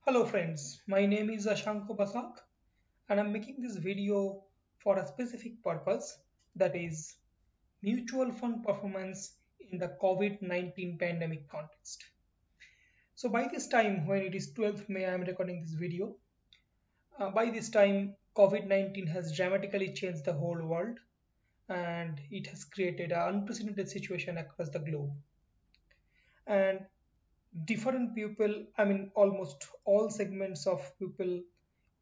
Hello friends, my name is Ashanko Basak and I'm making this video for a specific purpose, that is mutual fund performance in the COVID-19 pandemic context. So by this time, when it is 12th May, I am recording this video. By this time COVID-19 has dramatically changed the whole world and it has created an unprecedented situation across the globe. And different people, I mean almost all segments of people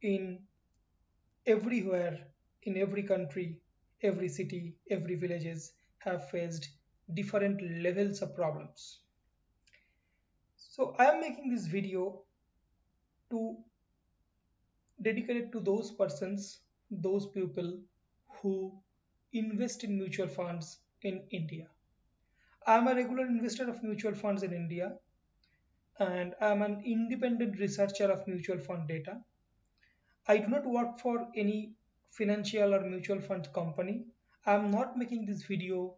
in everywhere, in every country, every city, every villages have faced different levels of problems. So I am making this video to dedicate it to those persons, those people who invest in mutual funds in India. I am a regular investor of mutual funds in India and I am an independent researcher of mutual fund data. I do not work for any financial or mutual fund company. I am not making this video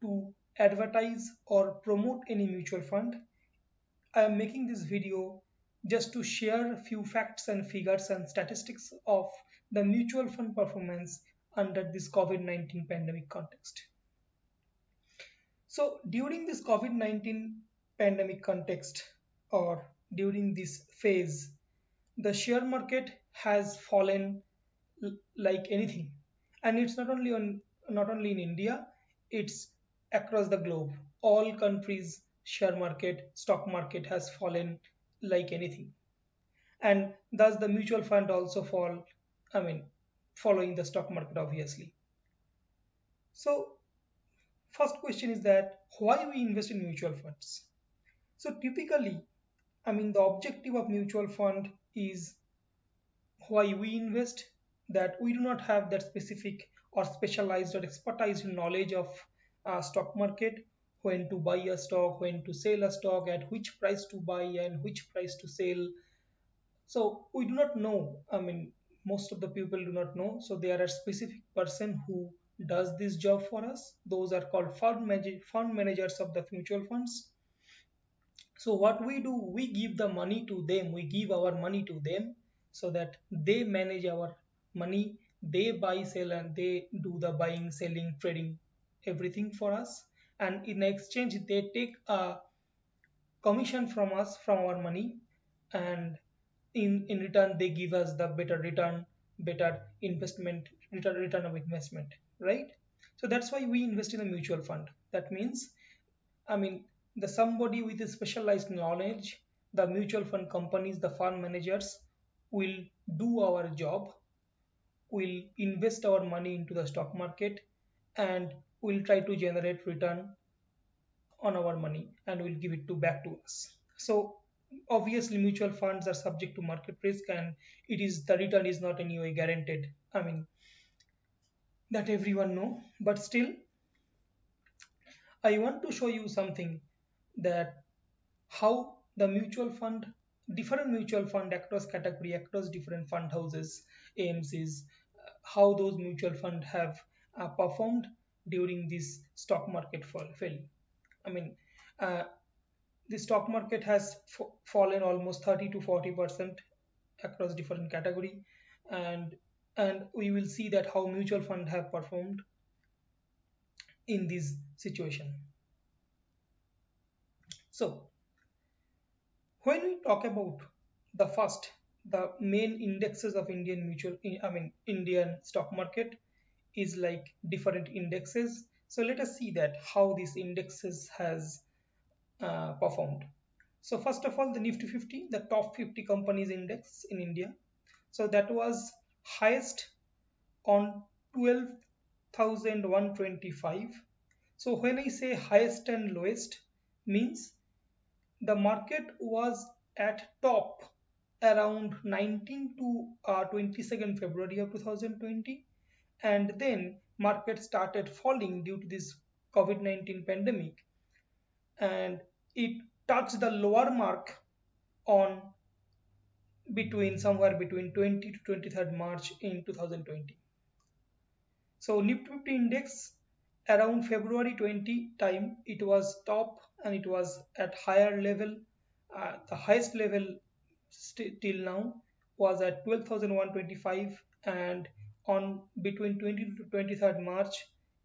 to advertise or promote any mutual fund. I am making this video just to share a few facts and figures and statistics of the mutual fund performance under this COVID-19 pandemic context. So during this COVID-19 pandemic context or during this phase, the share market has fallen like anything, and it's not only in India, it's across the globe. All countries share market, stock market has fallen like anything, and thus the mutual fund also fall, I mean following the stock market obviously. So first question is that why we invest in mutual funds. So typically, I mean the objective of mutual fund is why we invest, that we do not have that specific or specialized or expertise knowledge of stock market, when to buy a stock, when to sell a stock, at which price to buy and which price to sell. So we do not know, I mean most of the people do not know, so there are specific person who does this job for us. Those are called fund managers of the mutual funds. So what we do, we give the money to them, we give our money to them so that they manage our money, they buy, sell, and they do the buying, selling, trading, everything for us. And in exchange, they take a commission from us, from our money, and in return, they give us the better return, better investment, return of investment, right? So that's why we invest in a mutual fund. That means, I mean, the somebody with a specialized knowledge, the mutual fund companies, the fund managers will do our job, will invest our money into the stock market, and will try to generate return on our money and will give it to back to us. So obviously mutual funds are subject to market risk, and it is the return is not anyway guaranteed. I mean that everyone know, but still I want to show you something, that how the mutual fund, different mutual fund across category, across different fund houses, AMCs, how those mutual fund have performed during this stock market fall. I mean, uh, the stock market has fallen almost 30 to 40% across different category, and we will see that how mutual fund have performed in this situation. So when we talk about the first, the main indexes of Indian I mean Indian stock market is like different indexes. So let us see that how these indexes has performed. So first of all, the Nifty 50, the top 50 companies index in India. So that was highest on 12,125. So when I say highest and lowest, means the market was at top around 19 to 22nd February of 2020, and then market started falling due to this COVID-19 pandemic, and it touched the lower mark on between somewhere between 20 to 23rd March in 2020. So Nifty 50 index around February 20 time, it was top and it was at higher level, the highest level till now was at 12,125, and on between 20 to 23rd March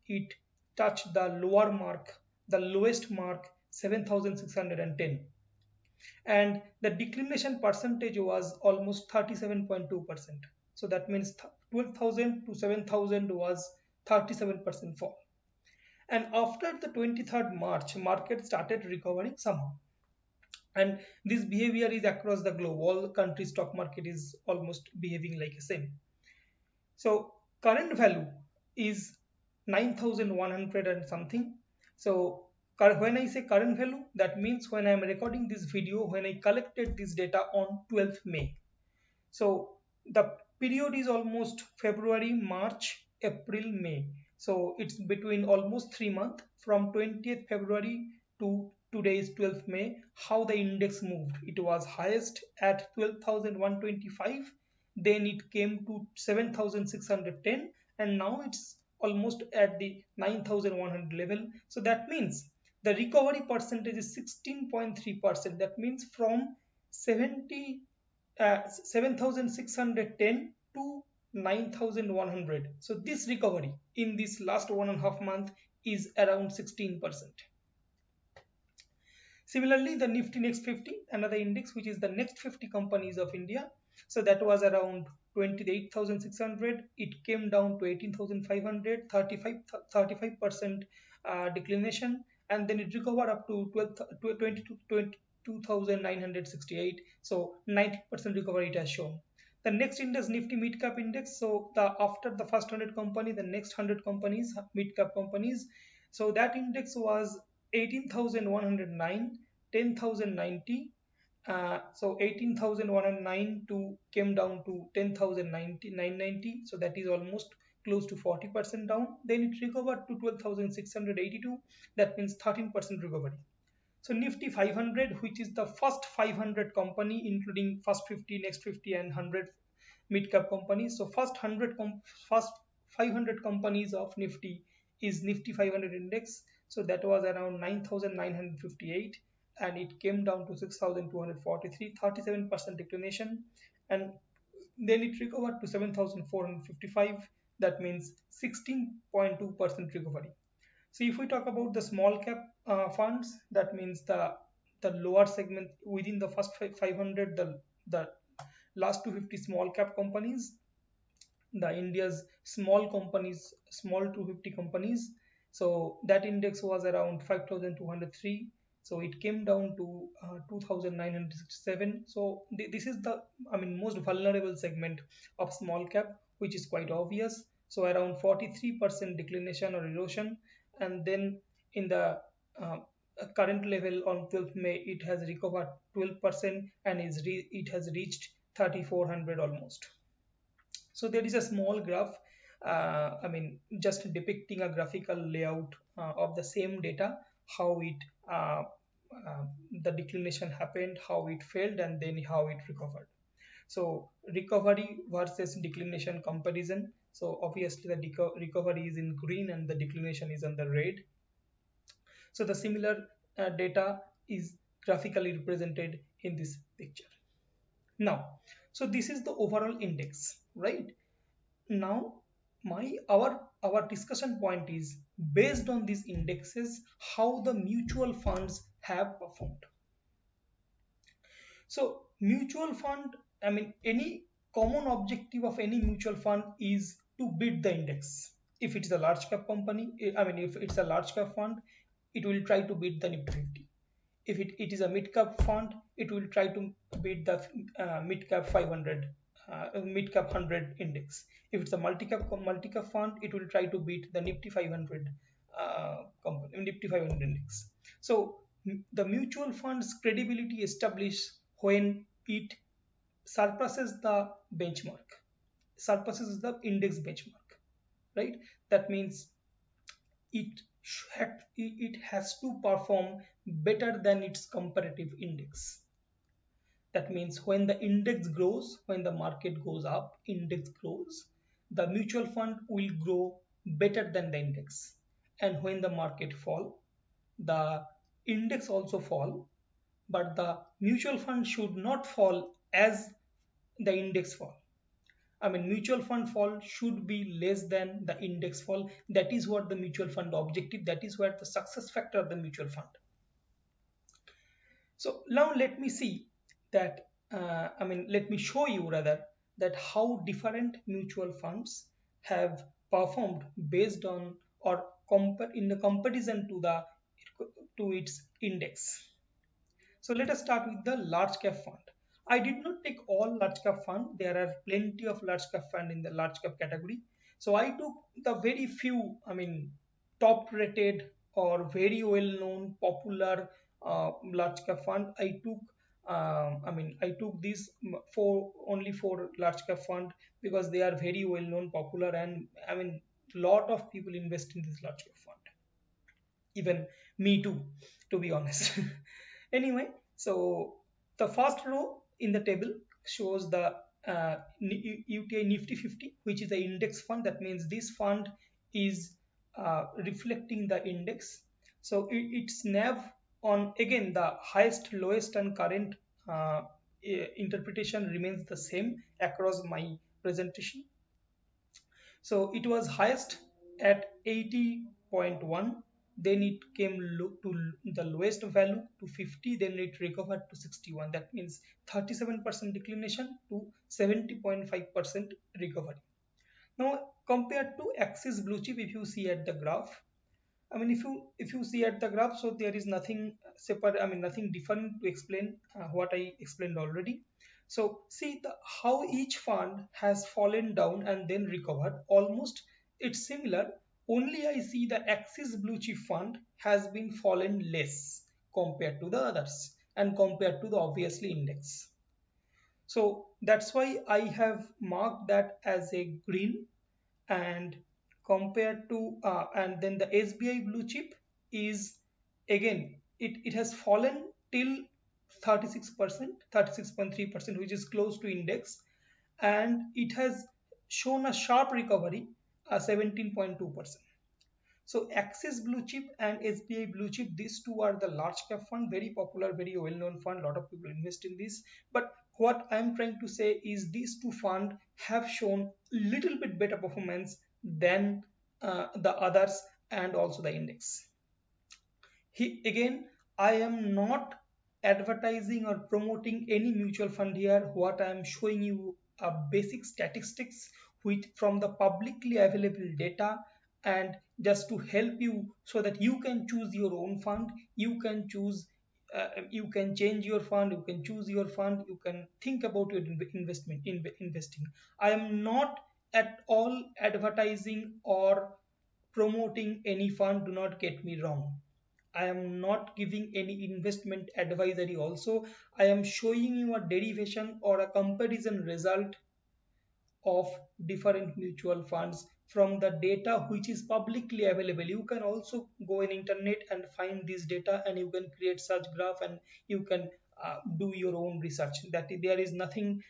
it touched the lower mark, the lowest mark, 7,610, and the declination percentage was almost 37.2%. So that means 12,000 to 7,000 was 37% fall. And after the 23rd March, market started recovering somehow. And this behavior is across the globe. All countries' stock market is almost behaving like the same. So current value is 9,100 and something. So when I say current value, that means when I am recording this video, when I collected this data on 12th May. So the period is almost February, March, April, May. So it's between almost 3 months from 20th February to today's 12th May. How the index moved? It was highest at 12,125, then it came to 7,610, and now it's almost at the 9,100 level. So that means the recovery percentage is 16.3%. That means from 7,610 to 9,100. So this recovery in this last 1.5 month is around 16%. Similarly, the Nifty Next 50, another index which is the next 50 companies of India. So that was around 28,600. It came down to 18,500, 35% declination, and then it recovered up to 22,968. So 90% recovery it has shown. The next index, Nifty Mid Cap Index. So after the first 100 company, the next 100 companies, mid cap companies. So that index was 18,109, 10,090. So 18,109 to came down to 10,990. So that is almost close to 40% down. Then it recovered to 12,682. That means 13% recovery. So Nifty 500, which is the first 500 company, including first 50, next 50, and 100 mid cap companies. So first 500 companies of Nifty is Nifty 500 index. So that was around 9,958, and it came down to 6,243, 37% declination, and then it recovered to 7,455. That means 16.2% recovery. So if we talk about the small cap funds, that means the lower segment within the first 500, the last 250 small cap companies, the India's small companies, small 250 companies. So that index was around 5,203. So it came down to 2,967. So this is the, I mean, most vulnerable segment of small cap, which is quite obvious. So around 43% declination or erosion, and then in the uh, current level on 12th May, it has recovered 12% and it has reached 3,400 almost. So there is a small graph, I mean, just depicting a graphical layout of the same data, how it the declination happened, how it failed, and then how it recovered. So recovery versus declination comparison. So obviously the recovery is in green and the declination is on the red. So the similar data is graphically represented in this picture. Now, so this is the overall index, right? Now our discussion point is based on these indexes, how the mutual funds have performed. So mutual fund, I mean, any common objective of any mutual fund is to beat the index. If it's a large cap company, I mean, if it's a large cap fund, it will try to beat the Nifty 50. If it is a mid cap fund, it will try to beat the mid cap 500, mid cap 100 index. If it's a multi cap fund, it will try to beat the Nifty 500 Nifty 500 index. So the mutual fund's credibility established when it surpasses the benchmark, surpasses the index benchmark, right? That means it it has to perform better than its comparative index. That means when the index grows, when the market goes up, index grows, the mutual fund will grow better than the index. And when the market fall, the index also fall, but the mutual fund should not fall as the index fall. I mean, mutual fund fall should be less than the index fall. That is what the mutual fund objective, that is what the success factor of the mutual fund. So now let me see that, let me show you rather that how different mutual funds have performed based on or in the comparison to the to its index. So let us start with the large cap fund. I did not take all large cap fund. There are plenty of large cap fund in the large cap category. So I took the very few, top rated or very well known popular large cap fund. I took these only four large cap fund because they are very well known, popular, and lot of people invest in this large cap fund, even me too, to be honest. Anyway, so the first row in the table shows the UTI Nifty 50, which is the index fund. That means this fund is reflecting the index. So its nav on, again, the highest, lowest, and current interpretation remains the same across my presentation. So it was highest at 80.1, then it came to the lowest value to 50, then it recovered to 61. That means 37% declination to 70.5% recovery. Now compared to Axis Blue Chip, if you see at the graph, if you see at the graph, so there is nothing separate, nothing different to explain what I explained already. So see how each fund has fallen down and then recovered. Almost it's similar. Only I see the Axis Blue Chip fund has been fallen less compared to the others and compared to the obviously index. So that's why I have marked that as a green. And compared to and then the SBI blue chip is, again, it has fallen till 36%, 36.3%, which is close to index, and it has shown a sharp recovery, 17.2%. So Axis Blue Chip and SBI Blue Chip, these two are the large cap fund, very popular, very well known fund. A lot of people invest in this. But what I'm trying to say is these two funds have shown little bit better performance than the others and also the index. Again, I am not advertising or promoting any mutual fund here. What I am showing you are basic statistics with from the publicly available data, and just to help you so that you can choose your own fund. You can choose, you can change your fund, you can choose your fund, you can think about your investing. I am not at all advertising or promoting any fund, do not get me wrong. I am not giving any investment advisory also. I am showing you a derivation or a comparison result of different mutual funds from the data which is publicly available. You can also go in internet and find this data, and you can create such graph, and you can do your own research. That there is nothing,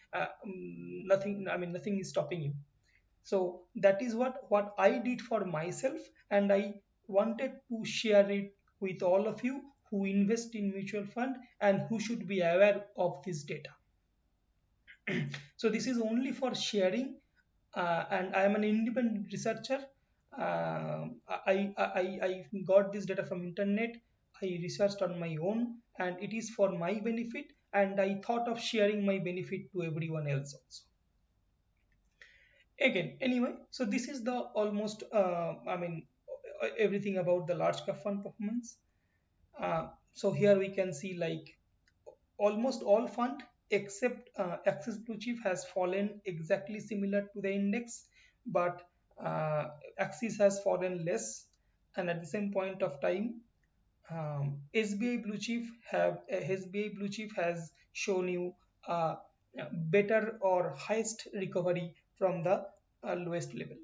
nothing is stopping you. So that is what I did for myself, and I wanted to share it with all of you who invest in mutual fund and who should be aware of this data. So this is only for sharing, and I am an independent researcher. I got this data from internet. I researched on my own, and it is for my benefit, and I thought of sharing my benefit to everyone else also. Again, anyway, so this is the almost everything about the large cap fund performance. So here we can see like almost all fund except Axis Blue Chip has fallen exactly similar to the index, but Axis has fallen less, and at the same point of time, SBI Blue Chip has shown you better or highest recovery from the lowest level.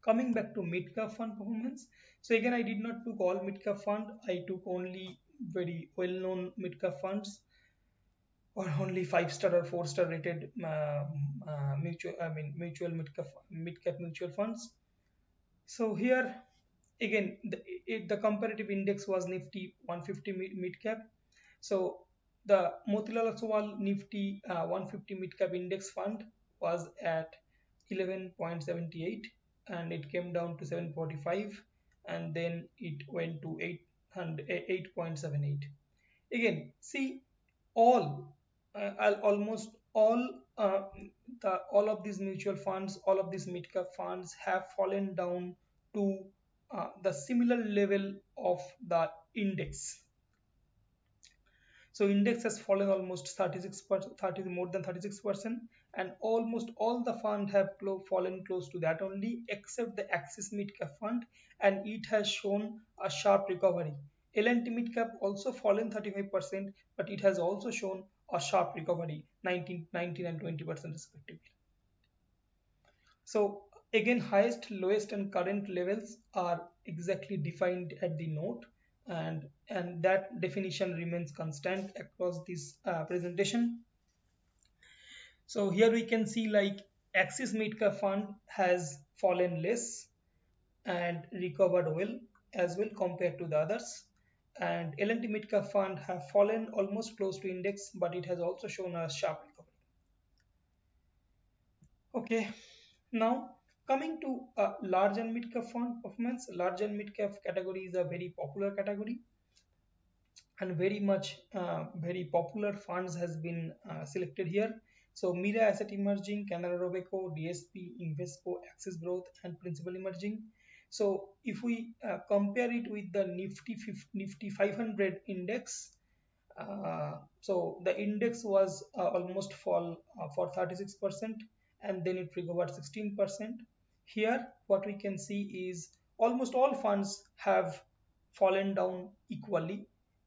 Coming back to mid cap fund performance, so again I did not took all mid cap fund. I took only very well known mid cap funds, or only 5-star or 4-star rated mutual mid cap mutual funds. So here again the comparative index was Nifty 150 mid cap. So The Motilal Oswal Nifty 150 Mid Cap Index Fund was at 11.78 and it came down to 745 and then it went to 8.78. Again, see all almost all of these mutual funds, all of these mid cap funds have fallen down to the similar level of the index. So index has fallen almost 36%, 30 more than 36%, and almost all the fund have fallen close to that only, except the Axis Mid Cap Fund, and it has shown a sharp recovery. L&T Mid Cap also fallen 35%, but it has also shown a sharp recovery, 19 and 20% respectively. So again, highest, lowest, and current levels are exactly defined at the note, and that definition remains constant across this presentation. So here we can see like Axis Midcap Fund has fallen less and recovered well as well compared to the others. And L&T Midcap Fund have fallen almost close to index, but it has also shown a sharp recovery. Okay, now coming to large and mid cap fund performance, large and mid cap category is a very popular category and very popular funds has been selected here. So Mira Asset Emerging, Canara Robeco, DSP, Invesco, Axis Growth, and Principal Emerging. So if we compare it with the Nifty 500 index, so the index was almost fall for 36% and then it recovered 16%. Here what we can see is almost all funds have fallen down equally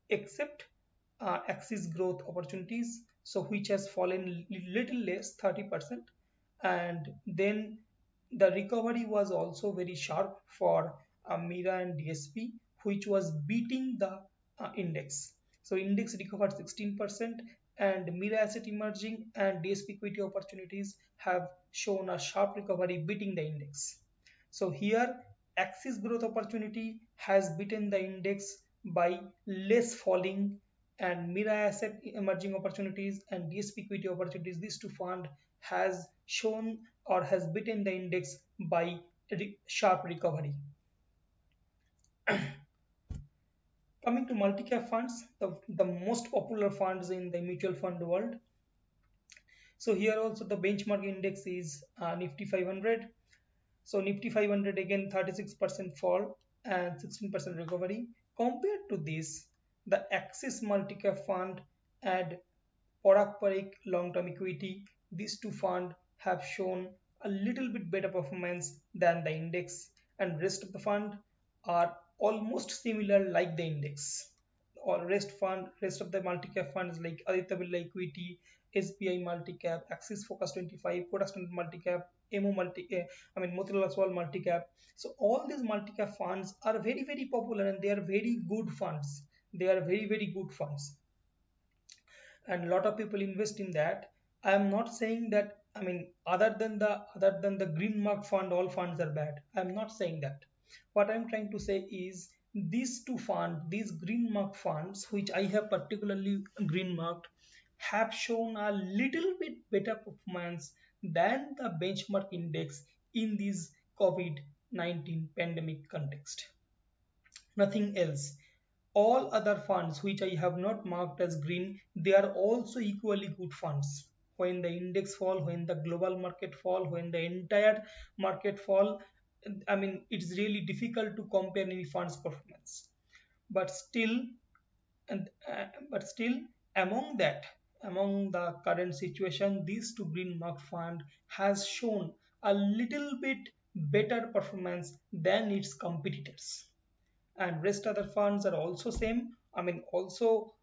except Axis Growth Opportunities, so which has fallen little less 30%, and then the recovery was also very sharp for Mira and DSP, which was beating the index. So index recovered 16% and Mira Asset Emerging and DSP Equity Opportunities have shown a sharp recovery beating the index. So here Axis Growth Opportunity has beaten the index by less falling, and Mira Asset Emerging Opportunities and DSP Equity Opportunities, these two funds has shown or has beaten the index by sharp recovery. Coming to multi-cap funds, the most popular funds in the mutual fund world. So here also the benchmark index is Nifty 500. So Nifty 500 again 36% fall and 16% recovery. Compared to this, the Axis multi-cap fund and Parak long-term equity, these two funds have shown a little bit better performance than the index, and rest of the fund are almost similar like the index. Or rest of the multi-cap funds like Aditya Birla Equity, SBI Multi-Cap, Axis Focus 25, Kotak Standard Multi-Cap, MO Multi, Motilal Oswal Multi-Cap. So all these multi-cap funds are very popular and they are very good funds. They are very good funds and a lot of people invest in that. I am not saying that, other than the green mark fund all funds are bad. I am not saying that. What I am trying to say is these two funds, these green mark funds which I have particularly green marked, have shown a little bit better performance than the benchmark index in this COVID-19 pandemic context. Nothing else. All other funds which I have not marked as green, they are also equally good funds. When the index fall, when the global market fall, when the entire market fall, it's really difficult to compare any fund's performance. But still, but still, among that, among the current situation, these two green mark fund has shown a little bit better performance than its competitors, and rest other funds are also same. Also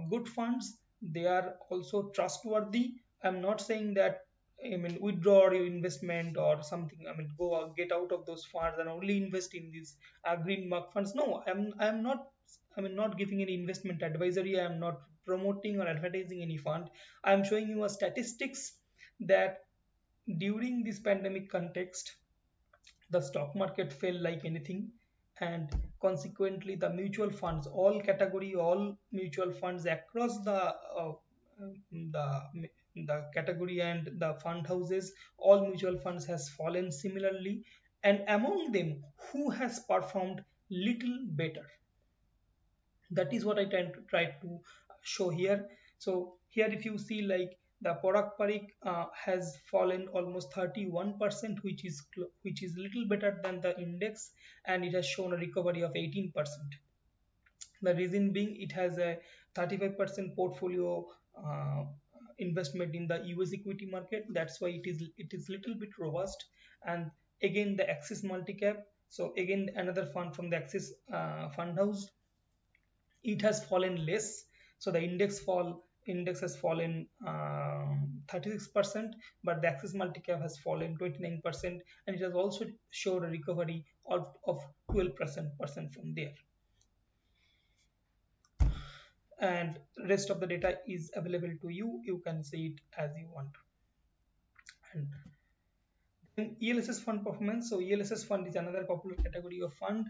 good funds. They are also trustworthy. I'm not saying that withdraw your investment or something. Go get out of those funds and only invest in these green mark funds. No, I'm not. Not giving any investment advisory. I'm not promoting or advertising any fund. I'm showing you a statistics that during this pandemic context the stock market fell like anything, and consequently the mutual funds, all category, all mutual funds across the the category and the fund houses, all mutual funds has fallen similarly, and among them who has performed little better, that is what I try to show here. So here if you see like the Porak Parik has fallen almost 31%, which is little better than the index, and it has shown a recovery of 18%. The reason being it has a 35% portfolio uh, investment in the US equity market. That's why it is little bit robust. And again the Axis multi-cap. So again another fund from the Axis fund house, it has fallen less. So the index has fallen 36%, but the Axis multi-cap has fallen 29%, and it has also showed a recovery of 12% from there. And rest of the data is available to you. You can see it as you want. And then ELSS fund performance. So ELSS fund is another popular category of fund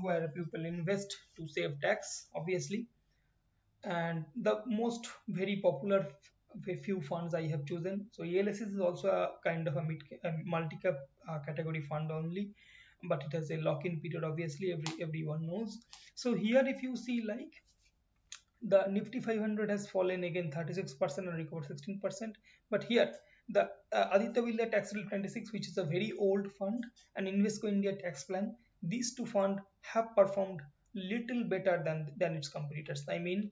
where people invest to save tax, obviously. And the most very popular few funds I have chosen. So ELSS is also a kind of a multi-cap category fund only, but it has a lock-in period. Obviously, everyone knows. So here, if you see like the Nifty 500 has fallen again 36% and recovered 16%. But here, the Aditya Birla Tax Relief 26, which is a very old fund, and Invesco India Tax Plan, these two funds have performed little better than its competitors. I mean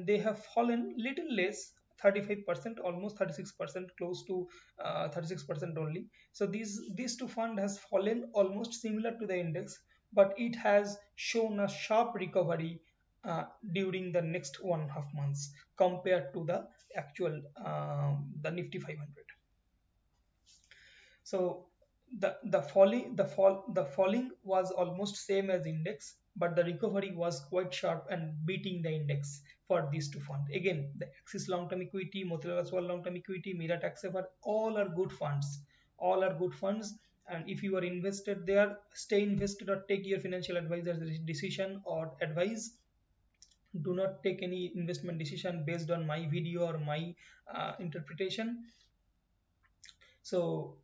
they have fallen little less, 35%, almost 36%, close to 36% only. So these two fund has fallen almost similar to the index, but it has shown a sharp recovery uh, during the next 1.5 months compared to the actual the Nifty 500. So the falling was almost same as index, but the recovery was quite sharp and beating the index for these two funds. Again, the Axis Long Term Equity, Motilal Oswal Long Term Equity, Mira Tax Saver, all are good funds. All are good funds. And if you are invested there, stay invested or take your financial advisor's decision or advice. Do not take any investment decision based on my video or my interpretation. So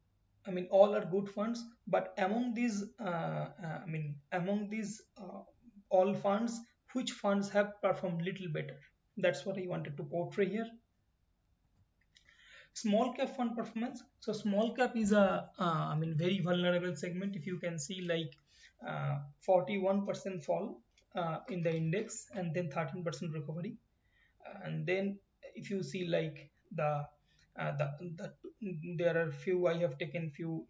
all are good funds, but among these all funds, which funds have performed little better? That's what I wanted to portray here. Small cap fund performance. So small cap is a very vulnerable segment. If you can see like 41% fall in the index, and then 13% recovery. And then if you see like the there are few, I have taken few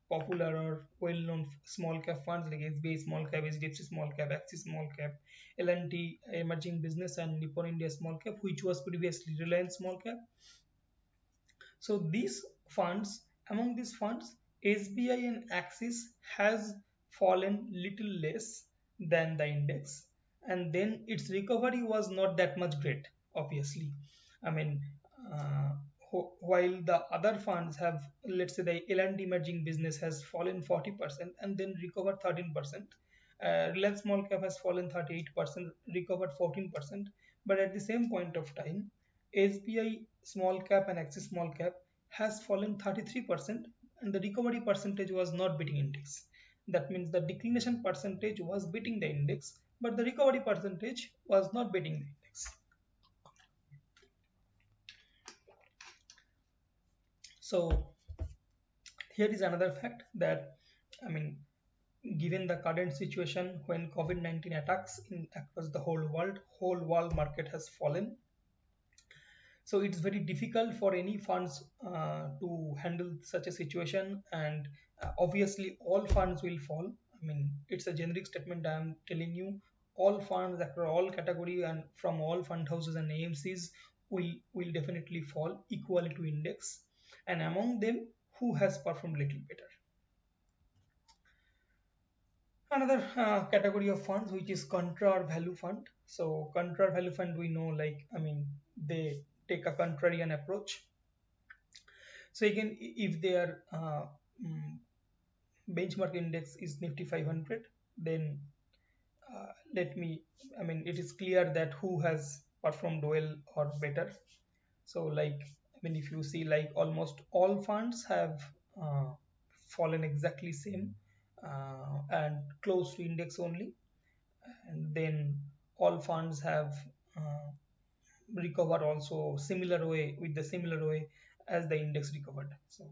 popular or well-known small cap funds like SBI small cap, HDFC small cap, Axis small cap, L&T emerging business, and Nippon India small cap, which was previously Reliance small cap. So these funds, among these funds, SBI and Axis has fallen little less than the index, and then its recovery was not that much great, obviously. I mean, uh, while the other funds have, let's say the L&D emerging business has fallen 40% and then recovered 13%. Reliance small cap has fallen 38%, recovered 14%. But at the same point of time, SBI small cap and Axis small cap has fallen 33%, and the recovery percentage was not beating index. That means the declination percentage was beating the index, but the recovery percentage was not beating the index. So here is another fact that, I mean, given the current situation when COVID-19 attacks across the whole world market has fallen. So it's very difficult for any funds to handle such a situation, and obviously all funds will fall. I mean, it's a generic statement I am telling you. All funds across all category and from all fund houses and AMCs will definitely fall equally to index, and among them, who has performed little better? Another category of funds, which is contra or value fund. So contra or value fund, we know, like, they take a contrarian approach. So again, if their mm, benchmark index is Nifty 500, then let me, I mean, it is clear that who has performed well or better. So, like, I mean, if you see, like, almost all funds have uh, fallen exactly same and close to index only, and then all funds have uh, recover also similar way with the similar way as the index recovered. So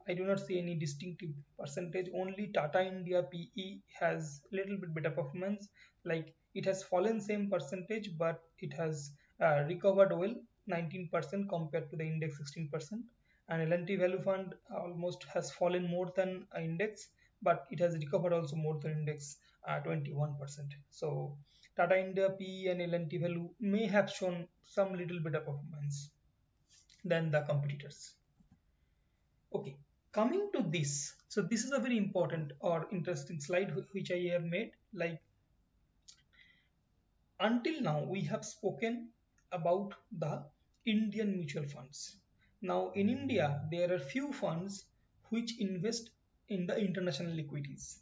I do not see any distinctive percentage. Only Tata India PE has little bit better performance. Like it has fallen same percentage, but it has recovered well, 19% compared to the index 16%. And L&T Value Fund almost has fallen more than index, but it has recovered also more than index 21%. So Tata India PE and L&T Value may have shown some little better performance than the competitors. Okay, coming to this. So this is a very important or interesting slide which I have made. Like until now, we have spoken about the Indian mutual funds. Now in India, there are few funds which invest in the international equities.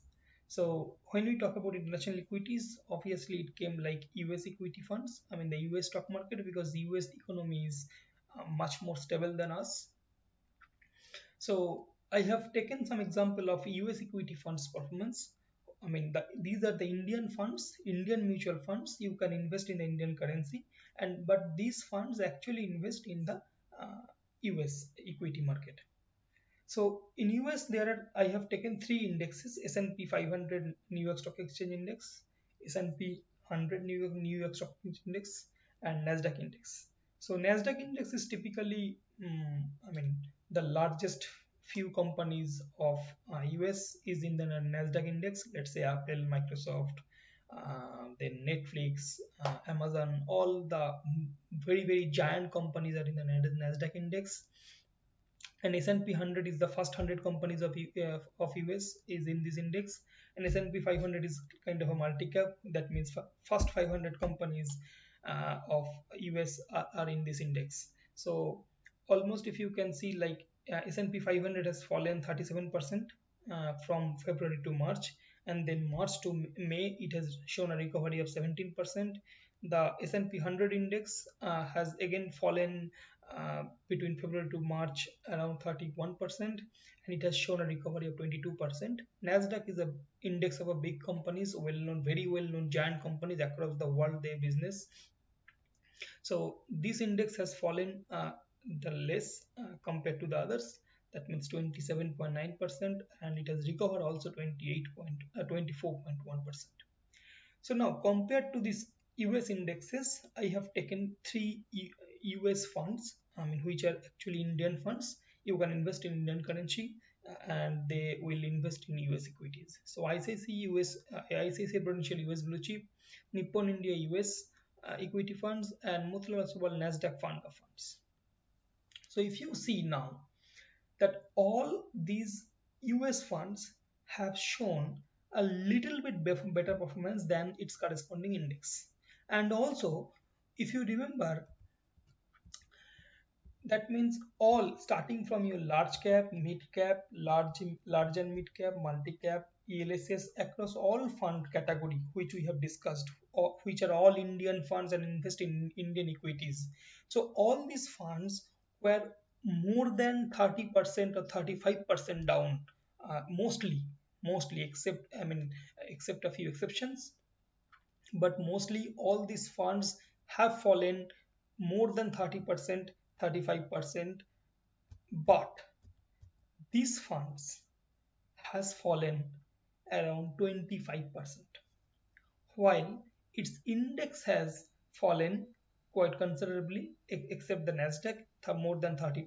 So when we talk about international equities, obviously it came like US equity funds. I mean the US stock market because the US economy is much more stable than us. So I have taken some example of US equity funds performance. I mean, these are the Indian funds, Indian mutual funds. You can invest in the Indian currency, and but these funds actually invest in the uh, US equity market. So in US, there are I have taken three indexes: S&P 500 New York Stock Exchange Index, S&P 100 New York Stock Exchange Index, and Nasdaq Index. So Nasdaq Index is typically, I mean, the largest few companies of US is in the Nasdaq Index. Let's say Apple, Microsoft, then Netflix, Amazon, all the very giant companies are in the Nasdaq Index, and S&P 100 is the first 100 companies of US is in this index, and S&P 500 is kind of a multi-cap. That means first 500 companies of US are in this index. So almost if you can see like S&P 500 has fallen 37% from February to March, and then March to May it has shown a recovery of 17%. The S&P 100 index has again fallen between February to March around 31%, and it has shown a recovery of 22%. Nasdaq is a index of a big companies, well known, very well known giant companies across the world, their business. So this index has fallen the less compared to the others. That means 27.9%, and it has recovered also 24.1%. So now compared to these US indexes, I have taken three US funds, I mean, which are actually Indian funds. You can invest in Indian currency and they will invest in US equities. So ICICI Prudential US Blue Chip, Nippon India US equity funds, and Motilal Oswal Nasdaq fund of funds. So if you see now that all these US funds have shown a little bit better performance than its corresponding index. And also, if you remember, that means all starting from your large cap, mid cap, large and mid cap, multi cap, ELSS across all fund category which we have discussed, which are all Indian funds and invest in Indian equities. So all these funds were more than 30% or 35% down, mostly except I mean except a few exceptions, but mostly all these funds have fallen more than 30%, 35%, but these funds has fallen around 25%, while its index has fallen quite considerably, except the Nasdaq, more than 30%.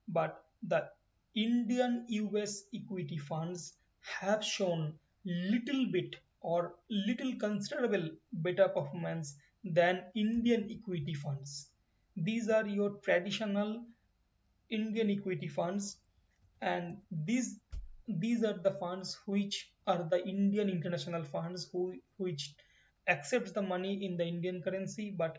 But the Indian US equity funds have shown little bit or little considerable better performance than Indian equity funds. These are your traditional Indian equity funds, and these are the funds which are the Indian international funds which accepts the money in the Indian currency but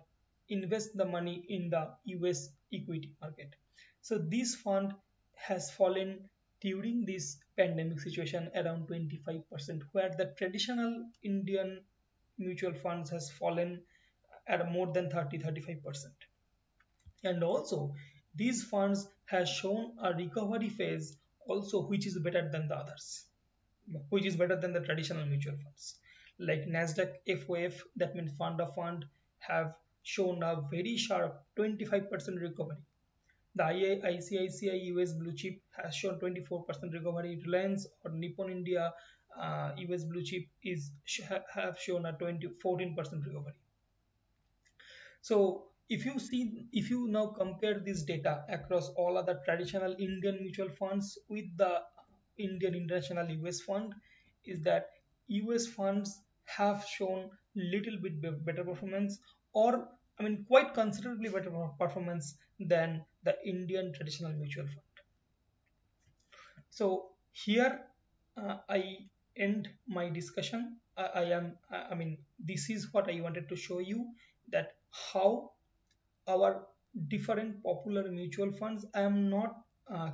invest the money in the US equity market. So this fund has fallen during this pandemic situation around 25%, where the traditional Indian mutual funds has fallen at more than 30-35%. And also these funds has shown a recovery phase also, which is better than the others, which is better than the traditional mutual funds like Nasdaq FOF, that means fund of fund, have shown a very sharp 25% recovery. The ICICI US blue chip has shown 24% recovery. Reliance or Nippon India US blue chip have shown a 14% recovery. So if you now compare this data across all other traditional Indian mutual funds with the Indian International US Fund, is that US funds have shown little bit better performance, or I mean quite considerably better performance than the Indian traditional mutual fund. So here I end my discussion. I mean this is what I wanted to show you, that how our different popular mutual funds. I am not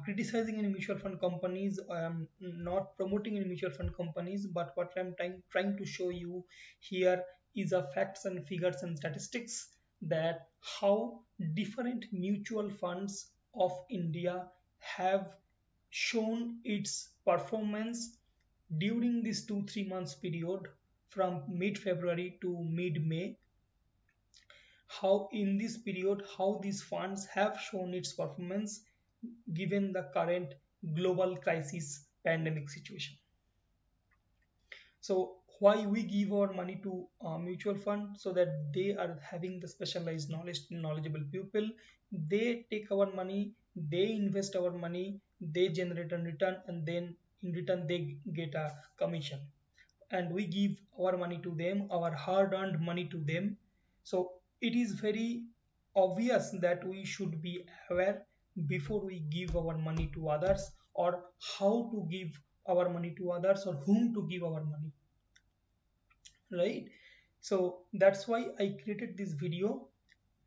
criticizing any mutual fund companies. I am not promoting any mutual fund companies. But what I'm trying to show you here is a facts and figures and statistics, that how different mutual funds of India have shown its performance during this 2-3 months period from mid February to mid May, how in this period how these funds have shown its performance given the current global crisis pandemic situation. So why we give our money to a mutual fund? So that they are having the specialized knowledgeable people. They take our money, they invest our money, they generate a return, and then in return they get a commission, and we give our money to them, our hard earned money to them. So it is very obvious that we should be aware before we give our money to others, or how to give our money to others, or whom to give our money, right? So that's why I created this video,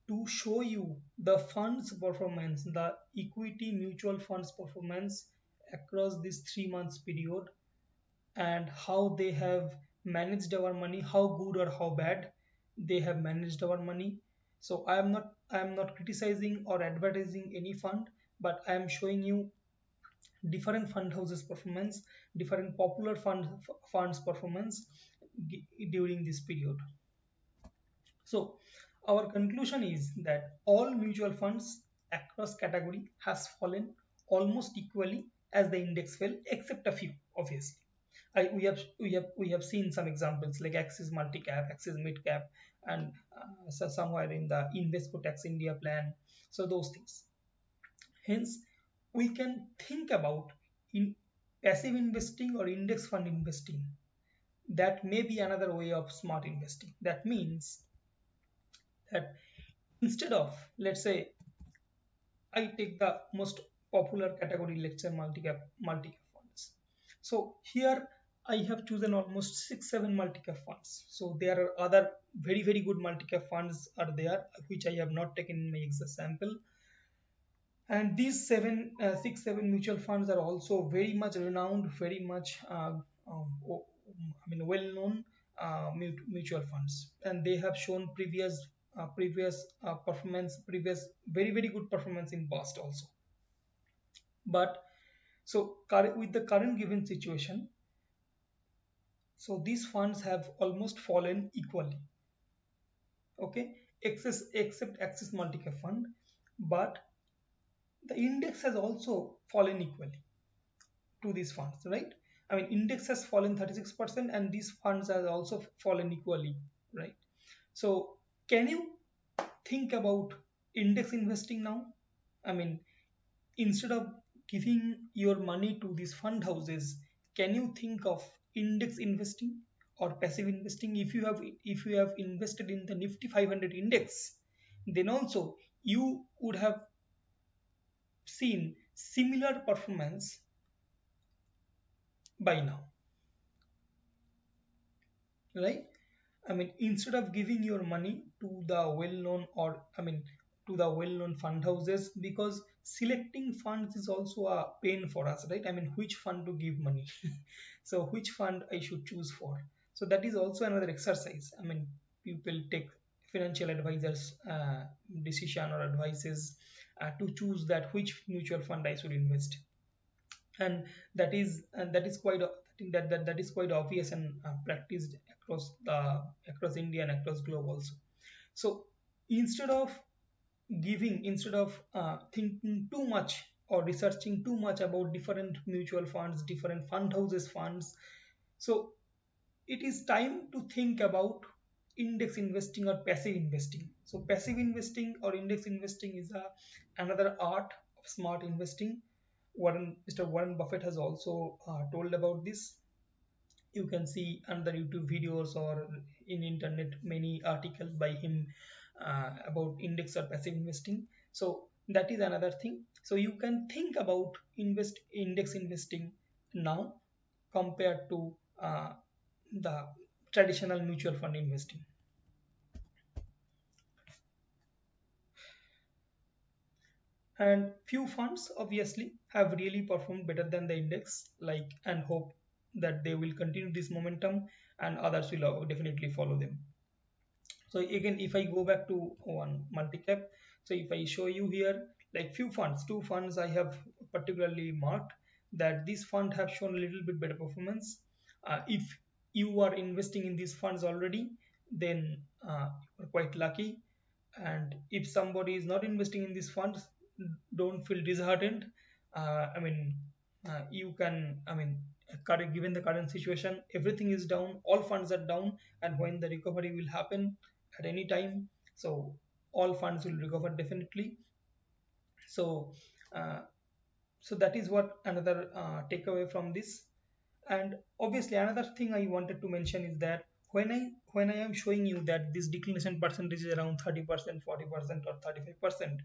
to show you the funds performance, the equity mutual funds performance across this 3 months period, and how they have managed our money, how good or how bad they have managed our money. So I am not criticizing or advertising any fund, but I am showing you different fund houses performance, different popular funds performance during this period. So our conclusion is that all mutual funds across category has fallen almost equally as the index fell, except a few, obviously. We have seen some examples like Axis Multicap, Axis Midcap, and so somewhere in the Invesco Tax India plan. So those things. Hence, we can think about in passive investing or index fund investing. That may be another way of smart investing. That means that instead of, let's say, I take the most popular category, let's say multi-cap funds. So here I have chosen almost 6-7 multi-cap funds. So there are other very good multi-cap funds are there, which I have not taken in my Excel sample. And these 6-7 mutual funds are also very much renowned, very much well known mutual funds, and they have shown previous performance, previous very good performance in past also. But so with the current given situation, so these funds have almost fallen equally, okay, except Axis Multi-Cap Fund, but the index has also fallen equally to these funds, right? I mean, index has fallen 36% and these funds have also fallen equally, right? So can you think about index investing now? I mean, instead of giving your money to these fund houses, can you think of index investing or passive investing? If you have invested in the Nifty 500 index, then also you would have seen similar performance by now, right? I mean, instead of giving your money to the well known, or I mean to the well-known fund houses, because selecting funds is also a pain for us, right? I mean, which fund to give money? So which fund I should choose for? So that is also another exercise. I mean, people take financial advisors decision or advices to choose that which mutual fund I should invest. And that is quite I think that is quite obvious and practiced across India and across globe also. So instead of thinking too much or researching too much about different mutual funds, different fund houses funds, so it is time to think about index investing or passive investing. So passive investing or index investing is another art of smart investing. Mr. Warren Buffett has also told about this. You can see under YouTube videos or in internet many articles by him about index or passive investing. So that is another thing. So you can think about invest index investing now compared to the traditional mutual fund investing. And few funds obviously have really performed better than the index, like, and hope that they will continue this momentum, and others will definitely follow them. So again, if I go back to one multi-cap, so if I show you here like few funds, two funds I have particularly marked that these funds have shown a little bit better performance. If you are investing in these funds already, then you are quite lucky. And if somebody is not investing in these funds, don't feel disheartened. I mean, you can, I mean, given the current situation, everything is down, all funds are down, and when the recovery will happen at any time, so all funds will recover definitely. So, uh, so that is what another takeaway from this. And obviously, another thing I wanted to mention is that when I am showing you that this declination percentage is around 30%, 40%, or 35%,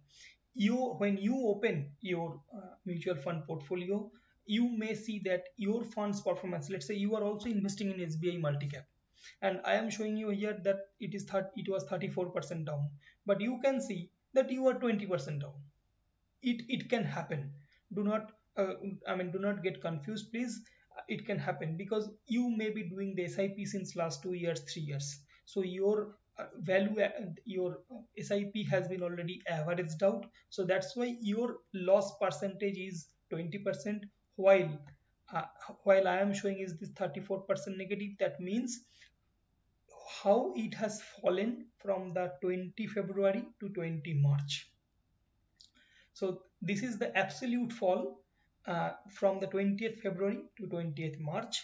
you when you open your mutual fund portfolio, you may see that your fund's performance. Let's say you are also investing in SBI multicap, and I am showing you here that it was 34% down, but you can see that you are 20% down. It can happen. Do not do not get confused, please. It can happen because you may be doing the SIP since last 2 years, 3 years. So your your SIP has been already averaged out, so that's why your loss percentage is 20%, while uh, while I am showing is this 34% negative. That means how it has fallen from the 20 February to 20 March. So this is the absolute fall from the 20th February to 20th March.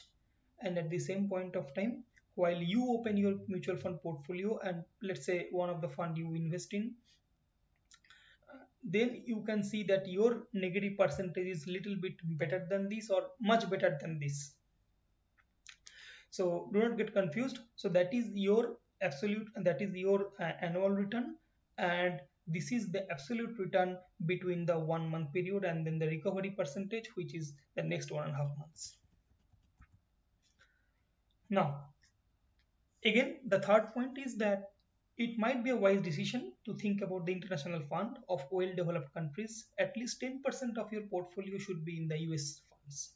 And at the same point of time, while you open your mutual fund portfolio and let's say one of the fund you invest in, then you can see that your negative percentage is little bit better than this or much better than this. So do not get confused. So that is your absolute, that is your annual return, and this is the absolute return between the 1 month period and then the recovery percentage, which is the next 1.5 months. Now, again, the third point is that it might be a wise decision to think about the international fund of well-developed countries. At least 10% of your portfolio should be in the US funds.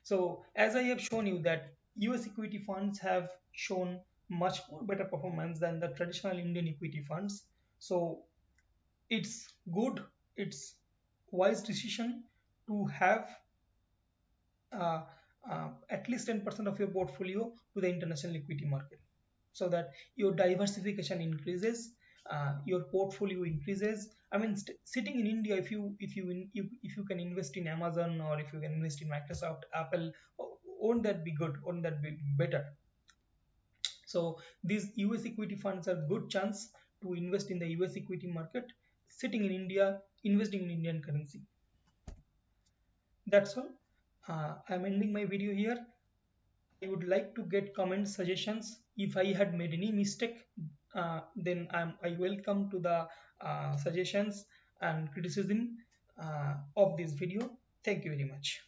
So as I have shown you that US equity funds have shown much more better performance than the traditional Indian equity funds. So it's good, it's wise decision to have uh, at least 10% of your portfolio to the international equity market, so that your diversification increases, your portfolio increases. I mean, sitting in India, if you can invest in Amazon or if you can invest in Microsoft, Apple, won't that be good? Won't that be better? So these US equity funds are good chance to invest in the US equity market, sitting in India, investing in Indian currency. That's all. I'm ending my video here. I would like to get comment suggestions. If I had made any mistake, then I welcome to the suggestions and criticism of this video. Thank you very much.